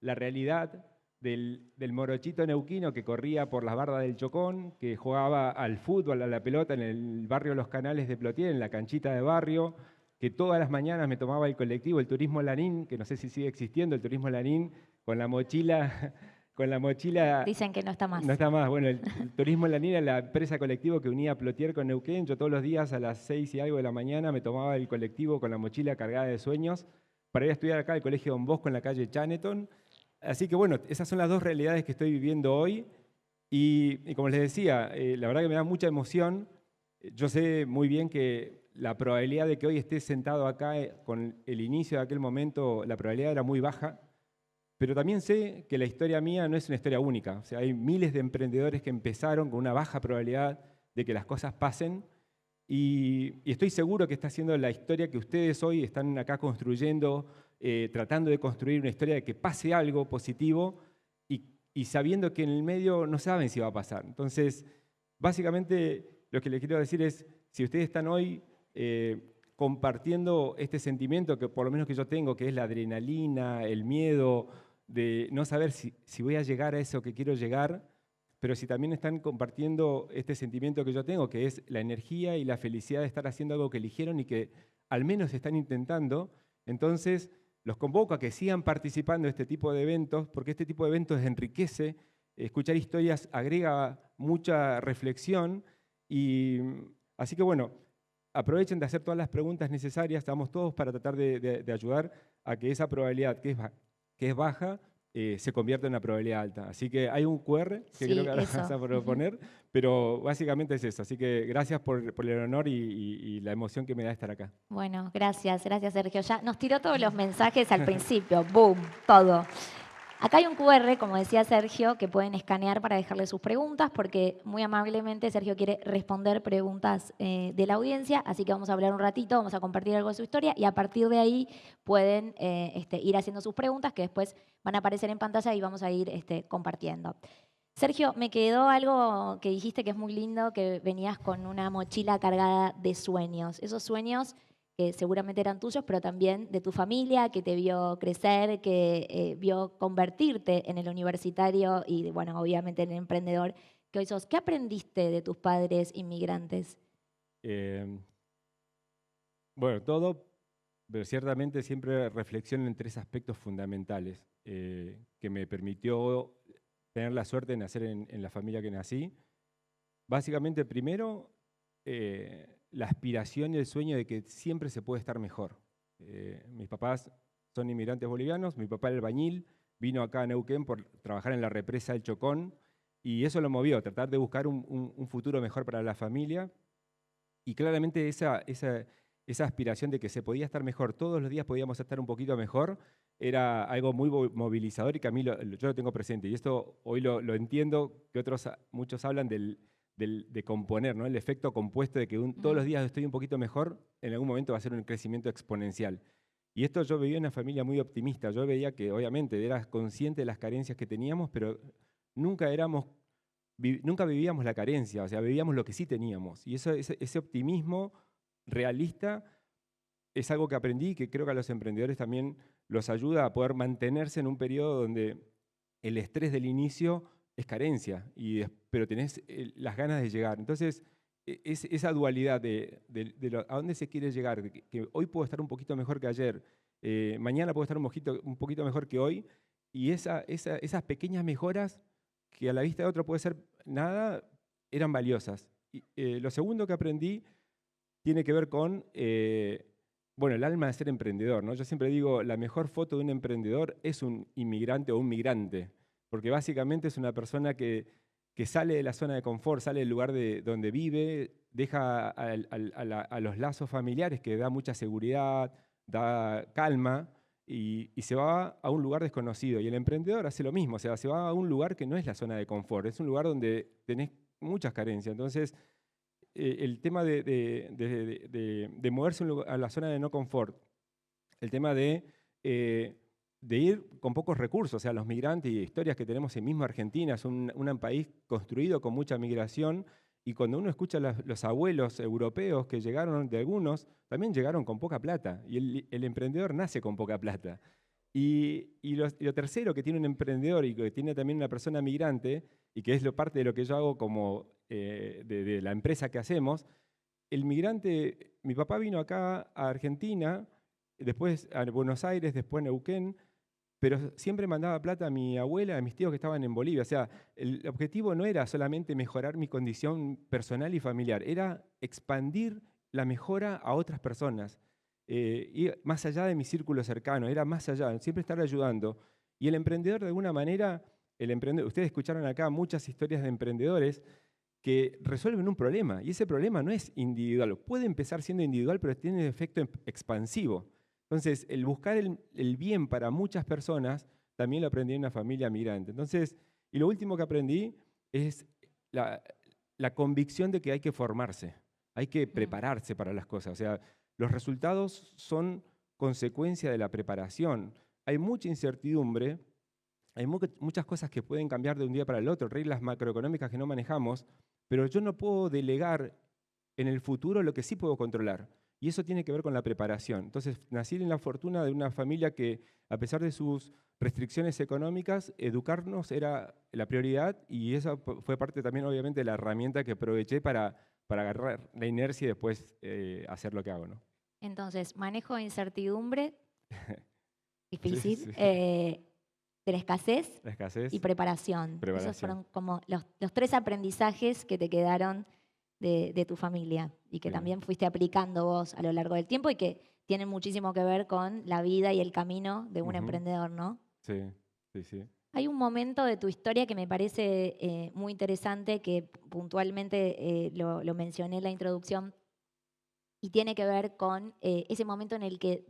la realidad del morochito neuquino que corría por las bardas del Chocón, que jugaba al fútbol, a la pelota en el barrio Los Canales de Plotier, en la canchita de barrio, que todas las mañanas me tomaba el colectivo, el turismo Lanín, que no sé si sigue existiendo, el turismo Lanín, con la mochila, con la mochila. Dicen que no está más. No está más. Bueno, el turismo Lanín era la empresa colectivo que unía Plotier con Neuquén. Yo todos los días a las 6 y algo de la mañana me tomaba el colectivo con la mochila cargada de sueños para ir a estudiar acá al Colegio Don Bosco en la calle Chaneton. Así que bueno, esas son las dos realidades que estoy viviendo hoy y como les decía, la verdad que me da mucha emoción. Yo sé muy bien que la probabilidad de que hoy esté sentado acá con el inicio de aquel momento, la probabilidad era muy baja, pero también sé que la historia mía no es una historia única. O sea, hay miles de emprendedores que empezaron con una baja probabilidad de que las cosas pasen y estoy seguro que está siendo la historia que ustedes hoy están acá construyendo, tratando de construir una historia de que pase algo positivo y sabiendo que en el medio no saben si va a pasar. Entonces, básicamente lo que les quiero decir es, si ustedes están hoy compartiendo este sentimiento que por lo menos que yo tengo, que es la adrenalina, el miedo de no saber si voy a llegar a eso que quiero llegar, pero si también están compartiendo este sentimiento que yo tengo, que es la energía y la felicidad de estar haciendo algo que eligieron y que al menos están intentando, entonces los convoco a que sigan participando de este tipo de eventos, porque este tipo de eventos enriquece, escuchar historias agrega mucha reflexión, y así que bueno, aprovechen de hacer todas las preguntas necesarias, estamos todos para tratar de ayudar a que esa probabilidad que es baja, se convierte en una probabilidad alta. Así que hay un QR que creo que ahora vas a proponer, pero básicamente es eso. Así que gracias por el honor y la emoción que me da estar acá. Bueno, gracias Sergio. Ya nos tiró todos los mensajes al principio, boom, todo. Acá hay un QR, como decía Sergio, que pueden escanear para dejarle sus preguntas, porque muy amablemente Sergio quiere responder preguntas de la audiencia, así que vamos a hablar un ratito, vamos a compartir algo de su historia y a partir de ahí pueden ir haciendo sus preguntas que después van a aparecer en pantalla y vamos a ir compartiendo. Sergio, me quedó algo que dijiste que es muy lindo, que venías con una mochila cargada de sueños. Esos sueños que seguramente eran tuyos, pero también de tu familia, que te vio crecer, que vio convertirte en el universitario y, bueno, obviamente en el emprendedor que hoy sos. ¿Qué aprendiste de tus padres inmigrantes? Bueno, todo, pero ciertamente siempre reflexiono en tres aspectos fundamentales que me permitió tener la suerte de nacer en la familia que nací. Básicamente, primero, la aspiración y el sueño de que siempre se puede estar mejor. Mis papás son inmigrantes bolivianos, mi papá era albañil, vino acá a Neuquén por trabajar en la represa del Chocón, y eso lo movió, tratar de buscar un futuro mejor para la familia. Y claramente esa aspiración de que se podía estar mejor, todos los días podíamos estar un poquito mejor, era algo muy movilizador y que a mí yo lo tengo presente. Y esto hoy lo entiendo, que muchos hablan de componer, ¿no? El efecto compuesto de que todos los días estoy un poquito mejor, en algún momento va a ser un crecimiento exponencial. Y esto yo vivía en una familia muy optimista. Yo veía que obviamente eras consciente de las carencias que teníamos, pero nunca vivíamos la carencia, o sea, vivíamos lo que sí teníamos. Y ese optimismo realista es algo que aprendí y que creo que a los emprendedores también los ayuda a poder mantenerse en un periodo donde el estrés del inicio es carencia, pero tenés las ganas de llegar. Entonces, esa dualidad a dónde se quiere llegar, que hoy puedo estar un poquito mejor que ayer, mañana puedo estar un poquito mejor que hoy, y esas pequeñas mejoras que a la vista de otro puede ser nada, eran valiosas. Lo segundo que aprendí tiene que ver con bueno, el alma de ser emprendedor, ¿no? Yo siempre digo, la mejor foto de un emprendedor es un inmigrante o un migrante, porque básicamente es una persona que sale de la zona de confort, sale del lugar donde vive, deja a los lazos familiares que da mucha seguridad, da calma, y se va a un lugar desconocido. Y el emprendedor hace lo mismo, o sea, se va a un lugar que no es la zona de confort, es un lugar donde tenés muchas carencias. Entonces, el tema de moverse a la zona de no confort, el tema de ir con pocos recursos, o sea, los migrantes y historias que tenemos en misma Argentina, es un país construido con mucha migración, y cuando uno escucha a los abuelos europeos que llegaron, de algunos, también llegaron con poca plata, y el emprendedor nace con poca plata. Y lo tercero que tiene un emprendedor y que tiene también una persona migrante, y que es parte de lo que yo hago como de la empresa que hacemos, el migrante, mi papá vino acá a Argentina, después a Buenos Aires, después a Neuquén, pero siempre mandaba plata a mi abuela, a mis tíos que estaban en Bolivia. O sea, el objetivo no era solamente mejorar mi condición personal y familiar, era expandir la mejora a otras personas. Y más allá de mi círculo cercano, era más allá, siempre estar ayudando. Y el emprendedor, de alguna manera, ustedes escucharon acá muchas historias de emprendedores que resuelven un problema, y ese problema no es individual. Puede empezar siendo individual, pero tiene un efecto expansivo. Entonces, el buscar el bien para muchas personas, también lo aprendí en una familia migrante. Entonces, y lo último que aprendí es la convicción de que hay que formarse, hay que prepararse para las cosas. O sea, los resultados son consecuencia de la preparación. Hay mucha incertidumbre, hay muchas cosas que pueden cambiar de un día para el otro, reglas macroeconómicas que no manejamos, pero yo no puedo delegar en el futuro lo que sí puedo controlar. Y eso tiene que ver con la preparación. Entonces, nací en la fortuna de una familia que, a pesar de sus restricciones económicas, educarnos era la prioridad, y eso fue parte también, obviamente, de la herramienta que aproveché para agarrar la inercia y después hacer lo que hago, ¿no? Entonces, manejo de incertidumbre, Sí, difícil, sí. de la escasez La escasez, y preparación. Esos preparación. fueron como los tres aprendizajes que te quedaron de tu familia y que Bien. también fuiste aplicando vos a lo largo del tiempo y que tienen muchísimo que ver con la vida y el camino de un emprendedor, ¿no? Sí, sí, sí. Hay un momento de tu historia que me parece muy interesante, que puntualmente lo mencioné en la introducción, y tiene que ver con ese momento en el que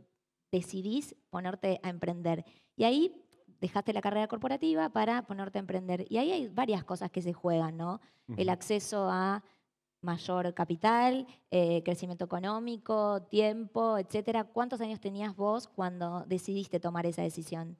decidís ponerte a emprender. Y ahí dejaste la carrera corporativa para ponerte a emprender. Y ahí hay varias cosas que se juegan, ¿no? El acceso a mayor capital, crecimiento económico, tiempo, etcétera. ¿Cuántos años tenías vos cuando decidiste tomar esa decisión?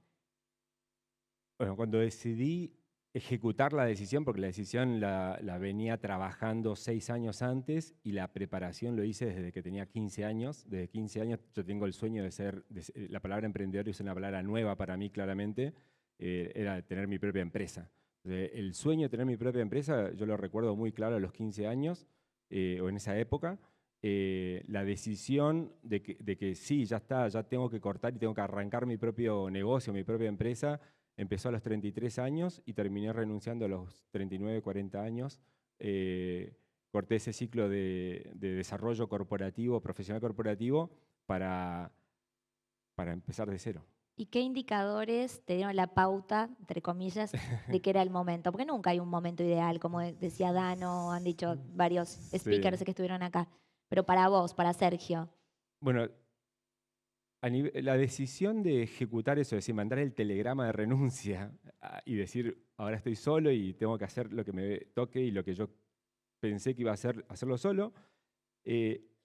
Bueno, cuando decidí ejecutar la decisión, porque la decisión la venía trabajando 6 años antes y la preparación lo hice desde que tenía 15 años. Desde 15 años yo tengo el sueño de ser, la palabra emprendedor es una palabra nueva para mí claramente, era tener mi propia empresa. El sueño de tener mi propia empresa yo lo recuerdo muy claro a los 15 años o en esa época. La decisión de que sí, ya está, ya tengo que cortar y tengo que arrancar mi propio negocio, mi propia empresa, empezó a los 33 años y terminé renunciando a los 39, 40 años. Corté ese ciclo de desarrollo corporativo, profesional corporativo, para empezar de cero. ¿Y qué indicadores te dieron la pauta, entre comillas, de que era el momento? Porque nunca hay un momento ideal, como decía Dano, han dicho varios speakers que estuvieron acá. Pero para vos, para Sergio. Bueno, la decisión de ejecutar eso, es decir, mandar el telegrama de renuncia y decir, ahora estoy solo y tengo que hacer lo que me toque y lo que yo pensé que iba a hacerlo solo.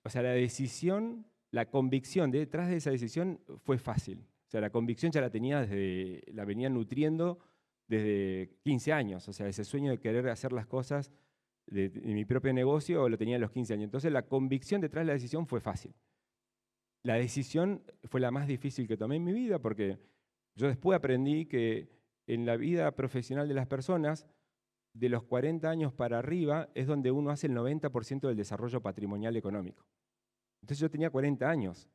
O sea, la decisión, la convicción detrás de esa decisión fue fácil. O sea, la convicción ya la tenía la venía nutriendo desde 15 años. O sea, ese sueño de querer hacer las cosas de mi propio negocio lo tenía a los 15 años. Entonces, la convicción detrás de la decisión fue fácil. La decisión fue la más difícil que tomé en mi vida, porque yo después aprendí que en la vida profesional de las personas, de los 40 años para arriba es donde uno hace el 90% del desarrollo patrimonial económico. Entonces yo tenía 40 años.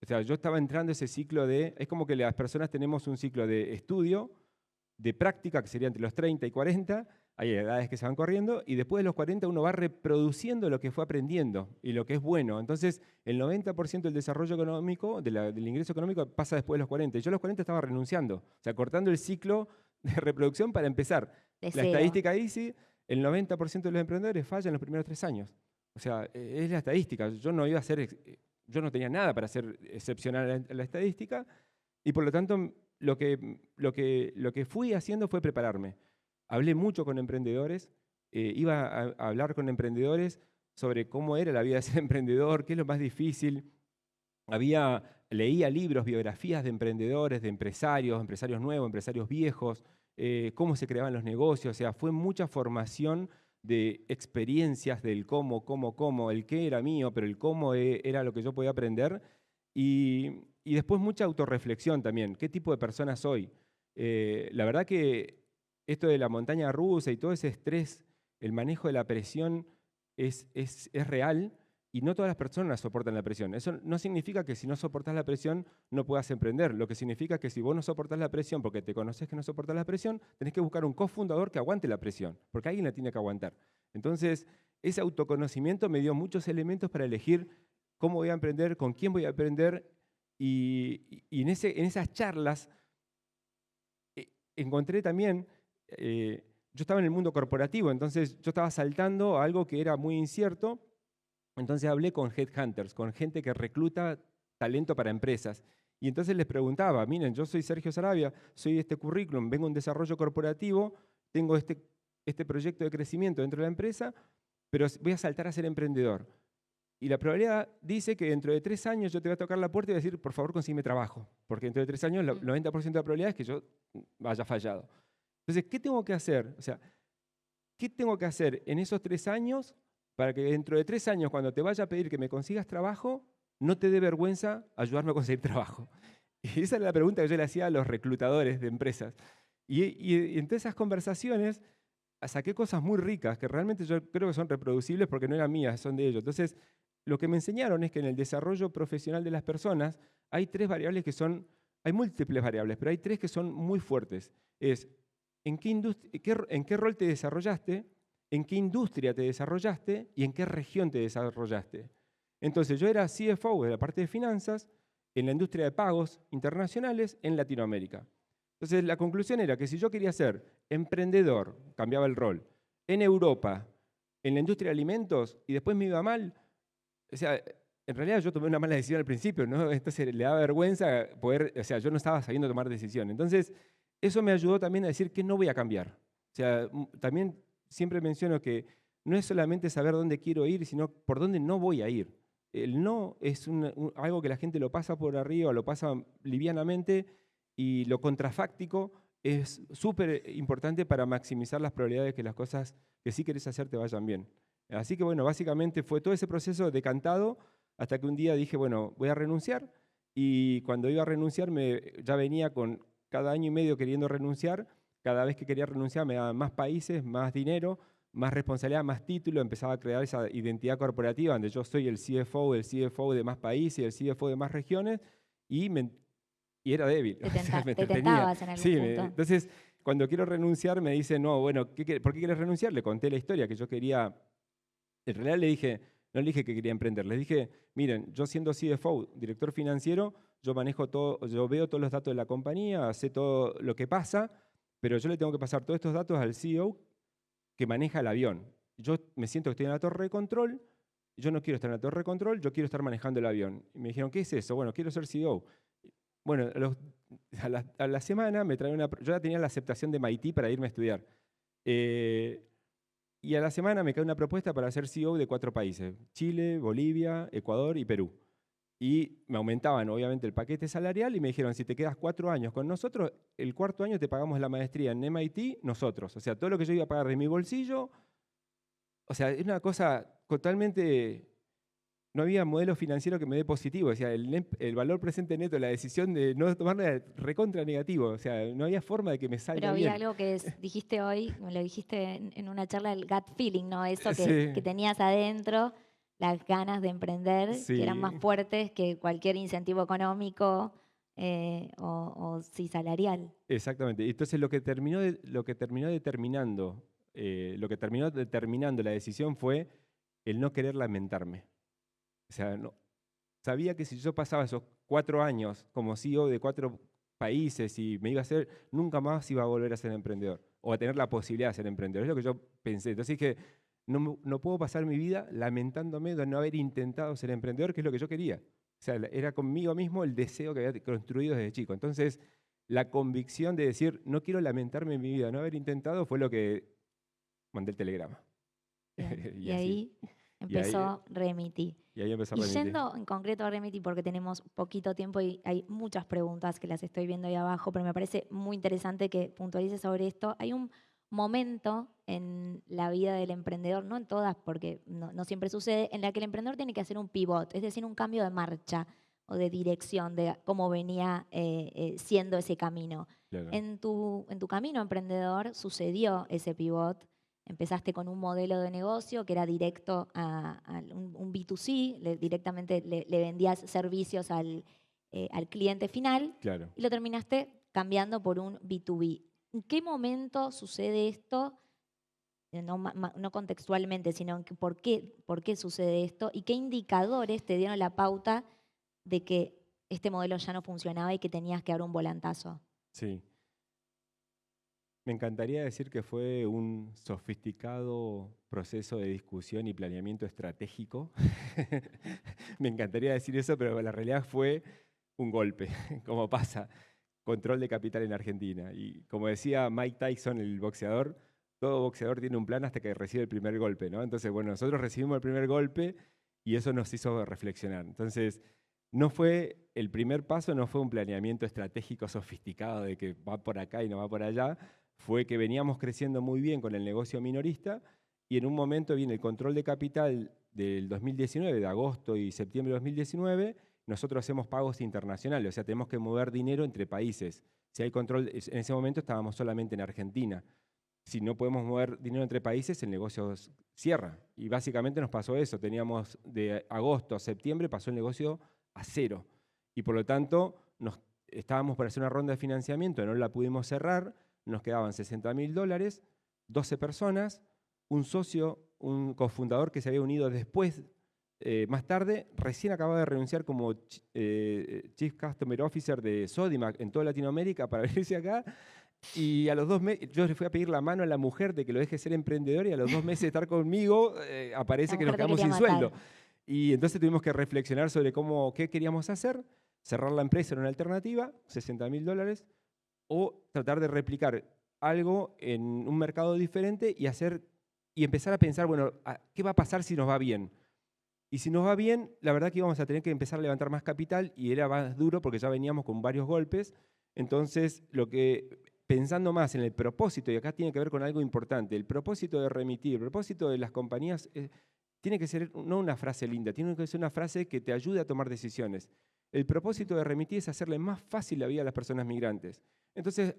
O sea, yo estaba entrando a ese ciclo es como que las personas tenemos un ciclo de estudio, de práctica, que sería entre los 30 y 40, hay edades que se van corriendo, y después de los 40 uno va reproduciendo lo que fue aprendiendo y lo que es bueno. Entonces, el 90% del desarrollo económico, del ingreso económico, pasa después de los 40. Y yo a los 40 estaba renunciando, o sea, cortando el ciclo de reproducción para empezar. La estadística dice, el 90% de los emprendedores fallan en los primeros 3 años. O sea, es la estadística. Yo no tenía nada para ser excepcional en la estadística, y por lo tanto lo que fui haciendo fue prepararme. Hablé mucho con emprendedores, iba a hablar con emprendedores sobre cómo era la vida de ser emprendedor, qué es lo más difícil. Leía libros, biografías de emprendedores, de empresarios nuevos, empresarios viejos, cómo se creaban los negocios. O sea, fue mucha formación de experiencias del cómo, el qué era mío, pero el cómo era lo que yo podía aprender. Y y después mucha autorreflexión también. ¿Qué tipo de persona soy? La verdad que esto de la montaña rusa y todo ese estrés, el manejo de la presión es real y no todas las personas soportan la presión. Eso no significa que si no soportas la presión no puedas emprender. Lo que significa que si vos no soportás la presión porque te conoces que no soportás la presión, tenés que buscar un cofundador que aguante la presión, porque alguien la tiene que aguantar. Entonces, ese autoconocimiento me dio muchos elementos para elegir cómo voy a emprender, con quién voy a emprender, y en esas charlas encontré también, yo estaba en el mundo corporativo, entonces yo estaba saltando a algo que era muy incierto, entonces hablé con headhunters, con gente que recluta talento para empresas. Y entonces les preguntaba, miren, yo soy Sergio Sarabia, soy este currículum, vengo de un desarrollo corporativo, tengo este proyecto de crecimiento dentro de la empresa, pero voy a saltar a ser emprendedor. Y la probabilidad dice que dentro de 3 años yo te voy a tocar la puerta y voy a decir, por favor, consígueme trabajo. Porque dentro de 3 años, el 90% de la probabilidad es que yo haya fallado. Entonces, ¿qué tengo que hacer? O sea, ¿qué tengo que hacer en esos 3 años para que dentro de 3 años, cuando te vaya a pedir que me consigas trabajo, no te dé vergüenza ayudarme a conseguir trabajo? Y esa es la pregunta que yo le hacía a los reclutadores de empresas. Y entre esas conversaciones saqué cosas muy ricas que realmente yo creo que son reproducibles porque no eran mías, son de ellos. Entonces, lo que me enseñaron es que en el desarrollo profesional de las personas hay 3 variables que son, hay múltiples variables, pero hay 3 que son muy fuertes. Es en qué rol te desarrollaste, en qué industria te desarrollaste y en qué región te desarrollaste. Entonces, yo era CFO de la parte de finanzas en la industria de pagos internacionales en Latinoamérica. Entonces, la conclusión era que si yo quería ser emprendedor, cambiaba el rol, en Europa, en la industria de alimentos, y después me iba mal, o sea, en realidad yo tomé una mala decisión al principio, ¿no? Entonces le daba vergüenza poder, o sea, yo no estaba sabiendo tomar decisiones. Entonces, eso me ayudó también a decir que no voy a cambiar. O sea, también siempre menciono que no es solamente saber dónde quiero ir, sino por dónde no voy a ir. El no es algo que la gente lo pasa por arriba, lo pasa livianamente, y lo contrafáctico es súper importante para maximizar las probabilidades de que las cosas que sí querés hacer te vayan bien. Así que bueno, básicamente fue todo ese proceso decantado hasta que un día dije, bueno, voy a renunciar, y cuando iba a renunciar ya venía con cada año y medio queriendo renunciar. Cada vez que quería renunciar me daban más países, más dinero, más responsabilidad, más título, empezaba a crear esa identidad corporativa donde yo soy el CFO de más países, el CFO de más regiones, y era débil. Te tentabas en algún punto. Entonces, cuando quiero renunciar me dicen, no, bueno, ¿por qué quieres renunciar? Le conté la historia, que yo quería, en realidad no le dije que quería emprender, les dije, miren, yo siendo CFO, director financiero, yo manejo todo, yo veo todos los datos de la compañía, sé todo lo que pasa, pero yo le tengo que pasar todos estos datos al CEO que maneja el avión. Yo me siento que estoy en la torre de control, yo no quiero estar en la torre de control, yo quiero estar manejando el avión. Y me dijeron, ¿qué es eso? Bueno, quiero ser CEO. Bueno, a la semana me trae yo ya tenía la aceptación de MIT para irme a estudiar. Y a la semana me cae una propuesta para ser CEO de 4 países, Chile, Bolivia, Ecuador y Perú. Y me aumentaban obviamente el paquete salarial y me dijeron, si te quedas 4 años con nosotros, el 4.º año te pagamos la maestría en MIT nosotros. O sea, todo lo que yo iba a pagar de mi bolsillo, o sea, es una cosa totalmente. No había modelo financiero que me dé positivo. O sea, el valor presente neto, la decisión de no tomarla era recontra negativo. O sea, no había forma de que me salga Pero bien. había algo que dijiste hoy, me lo dijiste en una charla, el gut feeling, ¿no? Eso Sí. que tenías adentro, las ganas de emprender, Sí. que eran más fuertes que cualquier incentivo económico o sí salarial. Exactamente. Entonces lo que terminó determinando la decisión fue el no querer lamentarme. O sea, sabía que si yo pasaba esos 4 años como CEO de 4 países y me iba a hacer, nunca más iba a volver a ser emprendedor o a tener la posibilidad de ser emprendedor. Es lo que yo pensé. Entonces dije, no puedo pasar mi vida lamentándome de no haber intentado ser emprendedor, que es lo que yo quería. O sea, era conmigo mismo el deseo que había construido desde chico. Entonces, la convicción de decir, no quiero lamentarme en mi vida, no haber intentado, fue lo que mandé el telegrama. Y ahí empezó Remity. Y ahí empezó Y Remity. yendo en concreto a Remity, porque tenemos poquito tiempo y hay muchas preguntas que las estoy viendo ahí abajo, pero me parece muy interesante que puntualices sobre esto. Hay un momento en la vida del emprendedor, no en todas, porque no siempre sucede, en la que el emprendedor tiene que hacer un pivot, es decir, un cambio de marcha. o de dirección de cómo venía siendo ese camino. Claro. En tu camino emprendedor sucedió ese pivot. Empezaste con un modelo de negocio que era directo a un B2C, directamente le vendías servicios al cliente final Claro. y lo terminaste cambiando por un B2B. ¿En qué momento sucede esto? No contextualmente, sino en por qué sucede esto y qué indicadores te dieron la pauta de que este modelo ya no funcionaba y que tenías que dar un volantazo. Sí. Me encantaría decir que fue un sofisticado proceso de discusión y planeamiento estratégico. Me encantaría decir eso, pero la realidad fue un golpe, como pasa. Control de capital en Argentina. Y como decía Mike Tyson, el boxeador, todo boxeador tiene un plan hasta que recibe el primer golpe, ¿no? Entonces, bueno, nosotros recibimos el primer golpe y eso nos hizo reflexionar. Entonces, no fue el primer paso, no fue un planeamiento estratégico sofisticado de que va por acá y no va por allá, fue que veníamos creciendo muy bien con el negocio minorista y en un momento viene el control de capital del 2019, de agosto y septiembre de 2019, nosotros hacemos pagos internacionales, o sea, tenemos que mover dinero entre países. Si hay control, en ese momento estábamos solamente en Argentina. Si no podemos mover dinero entre países, el negocio cierra. Y básicamente nos pasó eso. Teníamos de agosto a septiembre, pasó el negocio a cero. Y por lo tanto, estábamos para hacer una ronda de financiamiento, no la pudimos cerrar, nos quedaban $60.000, 12 personas, un socio, un cofundador que se había unido después, más tarde, recién acababa de renunciar como Chief Customer Officer de Sodimac en toda Latinoamérica para venirse acá. Y a los 2 meses, yo le fui a pedir la mano a la mujer de que lo deje ser emprendedor y a los 2 meses de estar conmigo, aparece que nos quedamos sin sueldo. Y entonces tuvimos que reflexionar sobre qué queríamos hacer, cerrar la empresa era una alternativa, $60.000, o tratar de replicar algo en un mercado diferente y empezar a pensar, bueno, ¿qué va a pasar si nos va bien? Y si nos va bien, la verdad que íbamos a tener que empezar a levantar más capital y era más duro porque ya veníamos con varios golpes. Entonces, pensando más en el propósito, y acá tiene que ver con algo importante, el propósito de Remití, el propósito de las compañías, tiene que ser no una frase linda, tiene que ser una frase que te ayude a tomar decisiones. El propósito de Remití es hacerle más fácil la vida a las personas migrantes. Entonces,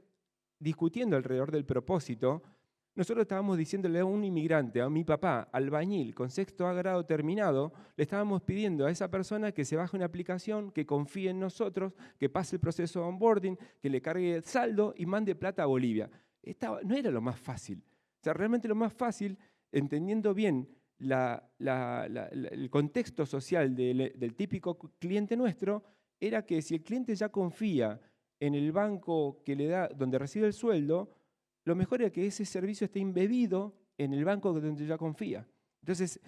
discutiendo alrededor del propósito, nosotros estábamos diciéndole a un inmigrante, a mi papá, albañil, con sexto grado terminado, le estábamos pidiendo a esa persona que se baje una aplicación, que confíe en nosotros, que pase el proceso de onboarding, que le cargue el saldo y mande plata a Bolivia. No era lo más fácil. O sea, realmente lo más fácil, entendiendo bien el contexto social del típico cliente nuestro, era que si el cliente ya confía en el banco que le da, donde recibe el sueldo, lo mejor era que ese servicio esté embebido en el banco donde ya confía. Entonces,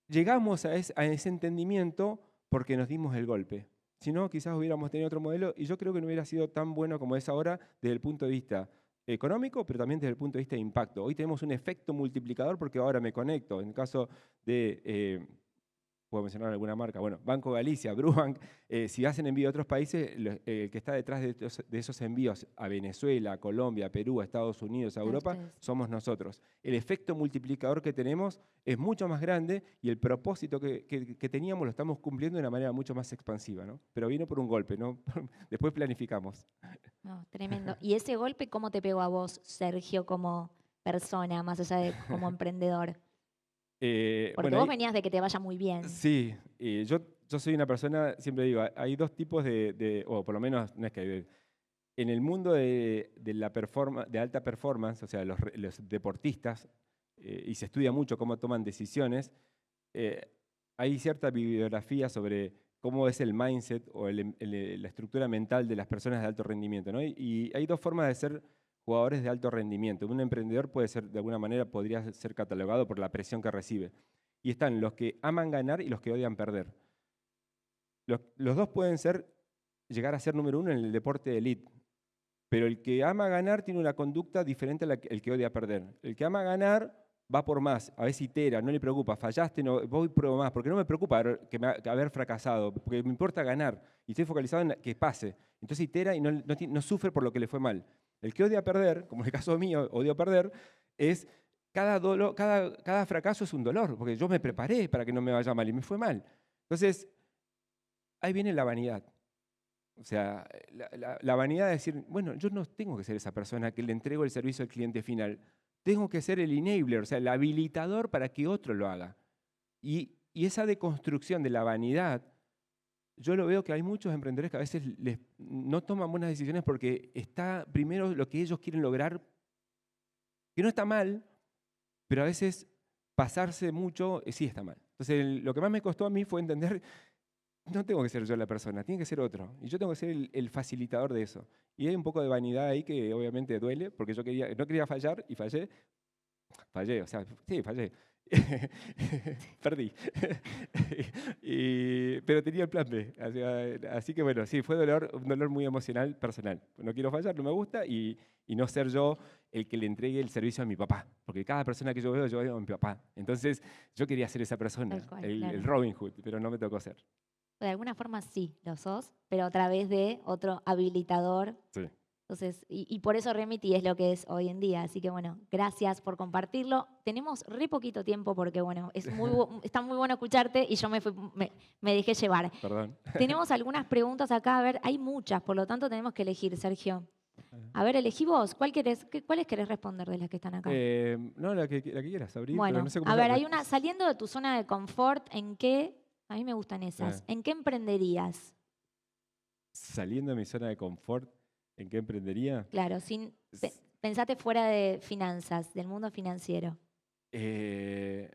llegamos a ese entendimiento porque nos dimos el golpe. Si no, quizás hubiéramos tenido otro modelo y yo creo que no hubiera sido tan bueno como es ahora desde el punto de vista económico, pero también desde el punto de vista de impacto. Hoy tenemos un efecto multiplicador porque ahora me conecto. En el caso de... puedo mencionar alguna marca, bueno, Banco Galicia, Brubank, si hacen envío a otros países, el que está detrás de esos envíos a Venezuela, a Colombia, a Perú, a Estados Unidos, a Europa, somos nosotros. El efecto multiplicador que tenemos es mucho más grande y el propósito que teníamos lo estamos cumpliendo de una manera mucho más expansiva, ¿no? Pero vino por un golpe, ¿no? Después planificamos. No, tremendo. ¿Y ese golpe cómo te pegó a vos, Sergio, como persona, más allá de como emprendedor? Porque vos venías de que te vaya muy bien. Sí, yo soy una persona, siempre digo, hay dos tipos o por lo menos, no es que hay, en el mundo de alta performance, o sea, los deportistas, y se estudia mucho cómo toman decisiones, hay cierta bibliografía sobre cómo es el mindset o la estructura mental de las personas de alto rendimiento, ¿no? Y hay dos formas de ser jugadores de alto rendimiento. Un emprendedor de alguna manera, podría ser catalogado por la presión que recibe. Y están los que aman ganar y los que odian perder. Los dos pueden llegar a ser número uno en el deporte de élite, pero el que ama ganar tiene una conducta diferente al que odia perder. El que ama ganar va por más, a veces itera, no le preocupa, fallaste, no, voy pruebo más, porque no me preocupa haber fracasado, porque me importa ganar y estoy focalizado en que pase. Entonces itera y no sufre por lo que le fue mal. El que odia perder, como en el caso mío, odio perder, es cada fracaso es un dolor, porque yo me preparé para que no me vaya mal y me fue mal. Entonces, ahí viene la vanidad. O sea, la vanidad de decir, bueno, yo no tengo que ser esa persona que le entrego el servicio al cliente final. Tengo que ser el enabler, o sea, el habilitador para que otro lo haga. Y esa deconstrucción de la vanidad, yo lo veo que hay muchos emprendedores que a veces no toman buenas decisiones porque está primero lo que ellos quieren lograr, que no está mal, pero a veces pasarse mucho sí está mal. Entonces, lo que más me costó a mí fue entender, no tengo que ser yo la persona, tiene que ser otro. Y yo tengo que ser el facilitador de eso. Y hay un poco de vanidad ahí que obviamente duele, porque yo no quería fallar y fallé. Fallé, o sea, sí, fallé. Perdí. Pero tenía el plan B. Así que bueno, sí, fue un dolor muy emocional, personal. No quiero fallar, no me gusta, y no ser yo el que le entregue el servicio a mi papá. Porque cada persona que yo veo a mi papá. Entonces, yo quería ser esa persona, Tal cual, el claro. Robin Hood, pero no me tocó ser. De alguna forma sí, lo sos, pero a través de otro habilitador. Sí. Entonces, y por eso Remity es lo que es hoy en día. Así que bueno, gracias por compartirlo. Tenemos re poquito tiempo porque bueno, está muy bueno escucharte y yo me dejé llevar. Perdón. Tenemos algunas preguntas acá, a ver, hay muchas, por lo tanto tenemos que elegir, Sergio. A ver, elegí vos, ¿cuáles querés responder de las que están acá? No, la que quieras abrir, pero Bueno, no sé cómo a ver, se hay una, saliendo de tu zona de confort, ¿en qué? A mí me gustan esas. ¿En qué emprenderías? Saliendo de mi zona de confort, ¿en qué emprendería? Claro, pensate fuera de finanzas, del mundo financiero. En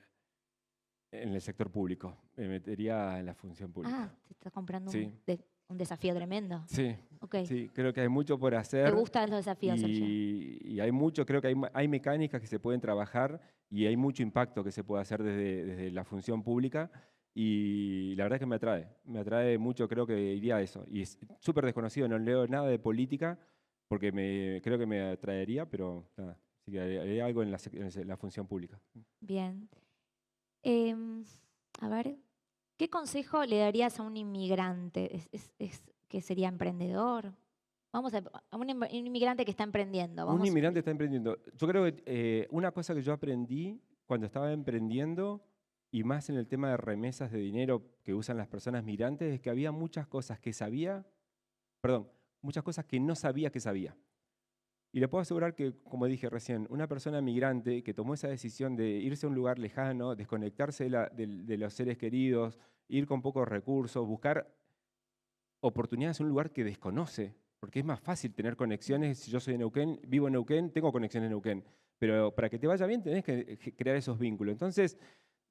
el sector público. Me metería en la función pública. Ah, te estás comprando Sí, un desafío tremendo. sí, Ok. sí. Creo que hay mucho por ¿Te hacer gustan los desafíos, Sergio? y hay mucho, creo que hay mecánicas que se pueden trabajar y hay mucho impacto que se puede hacer desde la función pública y la verdad es que me atrae mucho, creo que iría a eso. Y es súper desconocido, no leo nada de política porque creo que me atraería, pero nada. Así que hay algo en la función pública. Bien. Em, a ver, ¿qué consejo le darías a un inmigrante? ¿Que sería emprendedor? Vamos a un inmigrante que está emprendiendo. Un inmigrante está emprendiendo. Yo creo que una cosa que yo aprendí cuando estaba emprendiendo, y más en el tema de remesas de dinero que usan las personas migrantes, es que había muchas cosas que muchas cosas que no sabía que sabía. Y le puedo asegurar que, como dije recién, una persona migrante que tomó esa decisión de irse a un lugar lejano, desconectarse de los seres queridos, ir con pocos recursos, buscar oportunidades en un lugar que desconoce, porque es más fácil tener conexiones. Si yo soy de Neuquén, vivo en Neuquén, tengo conexiones en Neuquén, pero para que te vaya bien tenés que crear esos vínculos. Entonces,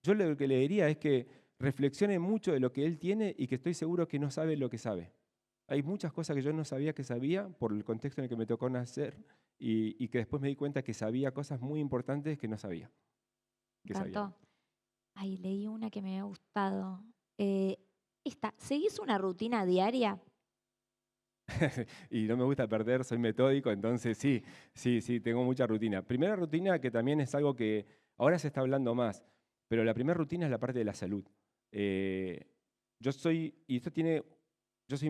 yo lo que le diría es que reflexione mucho de lo que él tiene y que estoy seguro que no sabe lo que sabe. Hay muchas cosas que yo no sabía que sabía por el contexto en el que me tocó nacer y que después me di cuenta que sabía cosas muy importantes que no sabía. Me encantó. Ay, leí una que me había gustado. ¿Seguís una rutina diaria? Y no me gusta perder, soy metódico, entonces sí, tengo mucha rutina. Primera rutina que también es algo que ahora se está hablando más, pero la primera rutina es la parte de la salud. Yo soy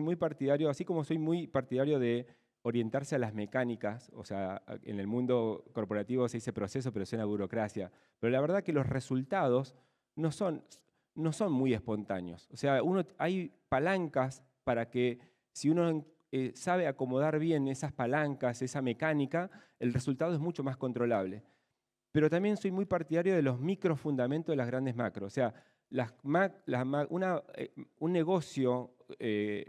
muy partidario, así como soy muy partidario de orientarse a las mecánicas, o sea, en el mundo corporativo se dice proceso, pero suena burocracia, pero la verdad que los resultados no son muy espontáneos. O sea, hay palancas para que si uno sabe acomodar bien esas palancas, esa mecánica, el resultado es mucho más controlable. Pero también soy muy partidario de los microfundamentos de las grandes macros. O sea, un negocio,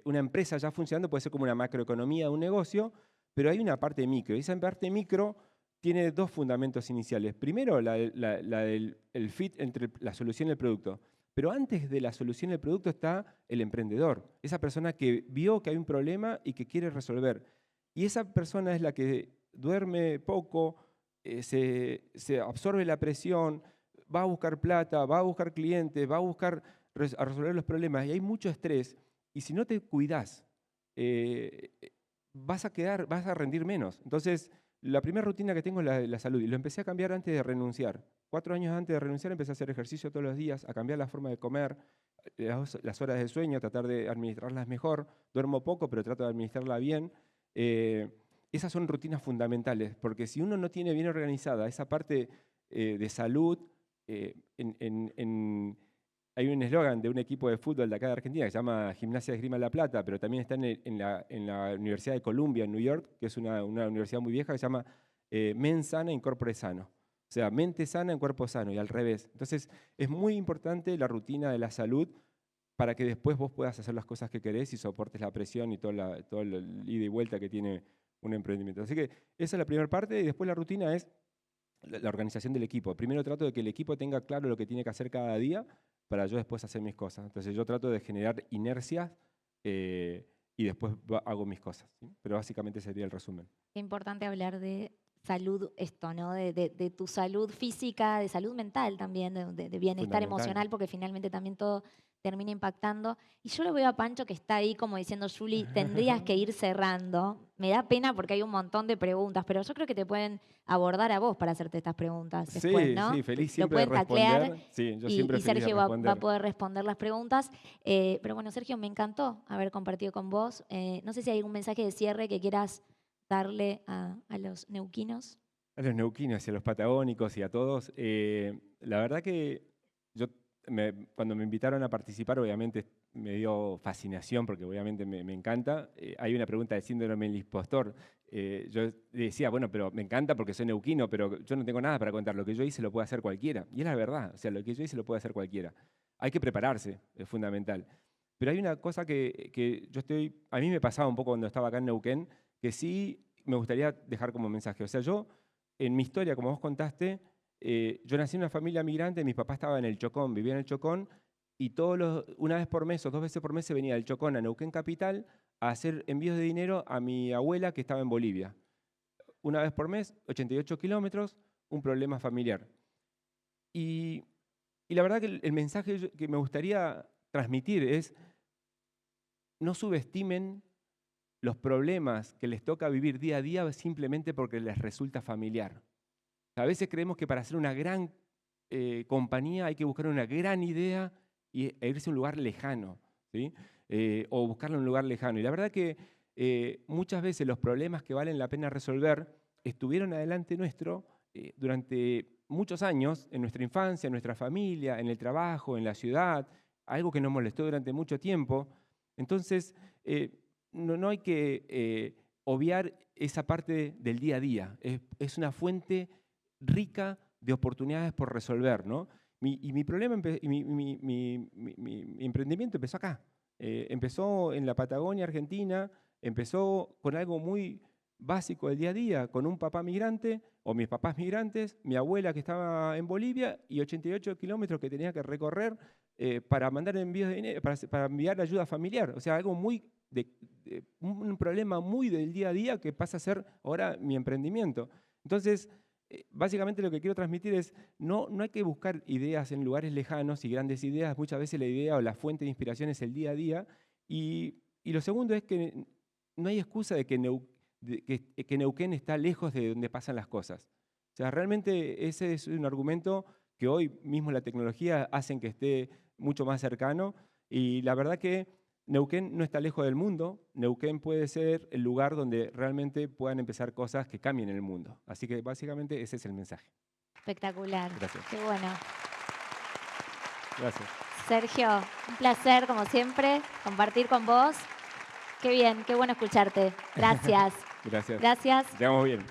una empresa ya funcionando puede ser como una macroeconomía de un negocio, pero hay una parte micro. Y esa parte micro tiene dos fundamentos iniciales. Primero, el fit entre la solución y el producto. Pero antes de la solución del producto está el emprendedor, esa persona que vio que hay un problema y que quiere resolver. Y esa persona es la que duerme poco, se absorbe la presión, va a buscar plata, va a buscar clientes, va a buscar a resolver los problemas. Y hay mucho estrés. Y si no te cuidás, vas a rendir menos. Entonces, la primera rutina que tengo es la salud. Y lo empecé a cambiar antes de renunciar. 4 años antes de renunciar empecé a hacer ejercicio todos los días, a cambiar la forma de comer, las horas de sueño, tratar de administrarlas mejor. Duermo poco, pero trato de administrarla bien. Esas son rutinas fundamentales, porque si uno no tiene bien organizada esa parte de salud, hay un eslogan de un equipo de fútbol de acá de Argentina que se llama Gimnasia de Esgrima La Plata, pero también está en la Universidad de Columbia, en New York, que es una universidad muy vieja, que se llama Mens sana in corpore sano. O sea, mente sana en cuerpo sano, y al revés. Entonces, es muy importante la rutina de la salud para que después vos puedas hacer las cosas que querés y soportes la presión y todo el ida y vuelta que tiene un emprendimiento. Así que esa es la primera parte, y después la rutina es la organización del equipo. Primero trato de que el equipo tenga claro lo que tiene que hacer cada día para yo después hacer mis cosas. Entonces yo trato de generar inercias y después hago mis cosas, ¿sí? Pero básicamente sería el resumen. Qué importante hablar de salud, esto, ¿no? De tu salud física, de salud mental también, de bienestar emocional, porque finalmente también todo termina impactando. Y yo lo veo a Pancho que está ahí como diciendo, Juli, tendrías que ir cerrando. Me da pena porque hay un montón de preguntas, pero yo creo que te pueden abordar a vos para hacerte estas preguntas después, ¿no? Sí, feliz Lo siempre de pueden taclear responder. Sí, yo y siempre feliz de Sergio va a responder. poder responder las preguntas. Pero bueno, Sergio, me encantó haber compartido con vos. No sé si hay algún mensaje de cierre que quieras darle a los neuquinos. A los neuquinos y a los patagónicos y a todos. La verdad que yo, cuando me invitaron a participar, obviamente me dio fascinación, porque obviamente me encanta. Hay una pregunta del síndrome del impostor. Yo decía, bueno, pero me encanta porque soy neuquino, pero yo no tengo nada para contar. Lo que yo hice lo puede hacer cualquiera. Y es la verdad, o sea, lo que yo hice lo puede hacer cualquiera. Hay que prepararse, es fundamental. Pero hay una cosa que a mí me pasaba un poco cuando estaba acá en Neuquén, que sí me gustaría dejar como mensaje. O sea, yo, en mi historia, como vos contaste, yo nací en una familia migrante, mi papá estaba en el Chocón, vivía en el Chocón, y una vez por mes o 2 veces por mes se venía del Chocón a Neuquén Capital a hacer envíos de dinero a mi abuela que estaba en Bolivia. Una vez por mes, 88 kilómetros, un problema familiar. Y la verdad que el mensaje que me gustaría transmitir es: no subestimen los problemas que les toca vivir día a día simplemente porque les resulta familiar. A veces creemos que para hacer una gran compañía hay que buscar una gran idea e irse a un lugar lejano, ¿sí? O buscarla en un lugar lejano. Y la verdad que muchas veces los problemas que valen la pena resolver estuvieron adelante nuestro durante muchos años, en nuestra infancia, en nuestra familia, en el trabajo, en la ciudad, algo que nos molestó durante mucho tiempo. Entonces, no hay que obviar esa parte del día a día. Es una fuente rica de oportunidades por resolver, ¿no? Mi problema, mi emprendimiento empezó acá. Empezó en la Patagonia Argentina, empezó con algo muy básico del día a día, con un papá migrante o mis papás migrantes, mi abuela que estaba en Bolivia y 88 kilómetros que tenía que recorrer para mandar envíos de dinero, para enviar ayuda familiar. O sea, algo muy un problema muy del día a día que pasa a ser ahora mi emprendimiento. Entonces, básicamente lo que quiero transmitir es, no hay que buscar ideas en lugares lejanos y grandes ideas. Muchas veces la idea o la fuente de inspiración es el día a día. Y lo segundo es que no hay excusa de que Neuquén está lejos de donde pasan las cosas. O sea, realmente ese es un argumento que hoy mismo la tecnología hacen que esté mucho más cercano. Y la verdad que Neuquén no está lejos del mundo. Neuquén puede ser el lugar donde realmente puedan empezar cosas que cambien el mundo. Así que básicamente ese es el mensaje. Espectacular. Gracias. Qué bueno. Gracias. Sergio, un placer, como siempre, compartir con vos. Qué bien, qué bueno escucharte. Gracias. Gracias. Gracias. Llegamos bien.